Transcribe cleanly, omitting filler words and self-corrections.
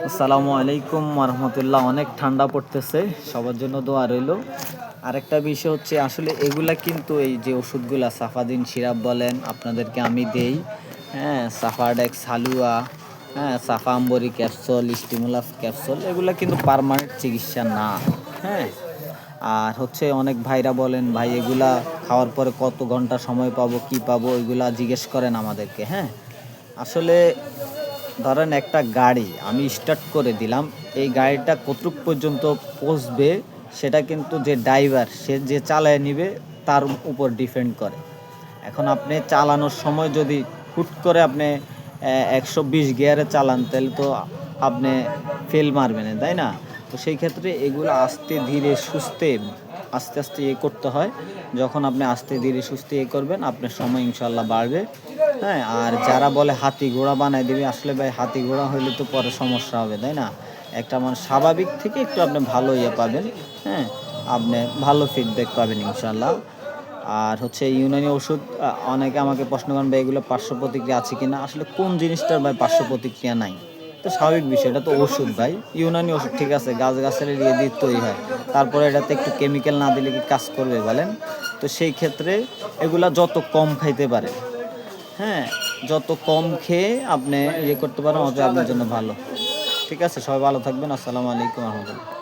আসসালামু আলাইকুম রহমতুল্লাহ। অনেক ঠান্ডা পড়তেছে, সবার জন্য দোয়া রইল। আরেকটা বিষয় হচ্ছে আসলে এগুলা কিন্তু এই যে ওষুধগুলা সাফাদিন সিরাপ বলেন আপনাদেরকে আমি দেই, হ্যাঁ, সাফাডেক্স হালুয়া, হ্যাঁ, সাফা আম্বরি ক্যাপসুল, স্টিমুলাস ক্যাপসুল, এগুলা কিন্তু পার্মানেন্ট চিকিৎসা না। হ্যাঁ, আর হচ্ছে অনেক ভাইরা বলেন ভাই এগুলা খাওয়ার পরে কত ঘন্টা সময় পাবো, কি পাবো, এগুলা জিজ্ঞেস করেন আমাদেরকে। হ্যাঁ, আসলে ধরেন একটা গাড়ি আমি স্টার্ট করে দিলাম, এই গাড়িটা কতটুক পর্যন্ত পৌঁছবে সেটা কিন্তু যে ড্রাইভার সে যে চালায় নিবে তার উপর ডিপেন্ড করে। এখন আপনি চালানোর সময় যদি হুট করে আপনি 120 গিয়ারে চালান তাহলে তো আপনি ফেল মারবেন, তাই না? তো সেই ক্ষেত্রে এগুলো আস্তে ধীরে সুস্থে আস্তে আস্তে করতে হয়। যখন আপনি আস্তে ধীরে সুস্থে করবেন আপনার সময় ইনশাল্লাহ বাড়বে। হ্যাঁ, আর যারা বলে হাতি ঘোড়া বানাই দিবে, আসলে ভাই হাতি ঘোড়া হইলে তো পরে সমস্যা হবে, তাই না? একটা মানে স্বাভাবিক থেকে একটু আপনি ভালো পাবেন। হ্যাঁ, আপনি ভালো ফিডব্যাক পাবেন ইনশাল্লাহ। আর হচ্ছে ইউনানি ওষুধ, অনেকে আমাকে প্রশ্ন করেন ভাই এগুলো পার্শ্ব প্রতিক্রিয়া আছে কিনা। আসলে কোন জিনিসটার ভাই পার্শ্ব প্রতিক্রিয়া নাই? তো স্বাভাবিক বিষয়, এটা তো ওষুধ ভাই, ইউনানি ওষুধ, ঠিক আছে, গাছের ইয়ে দিয়ে তৈরি হয়, তারপরে এটাতে একটু কেমিক্যাল না দিলে কি কাজ করবে বলেন? তো সেই ক্ষেত্রে এগুলা যত কম খাইতে পারে, হ্যাঁ, যত কম খেয়ে আপনি করতে পারেন অত আপনার জন্য ভালো। ঠিক আছে, সবাই ভালো থাকবেন। আসসালামু আলাইকুম রহমতুল্লাহ।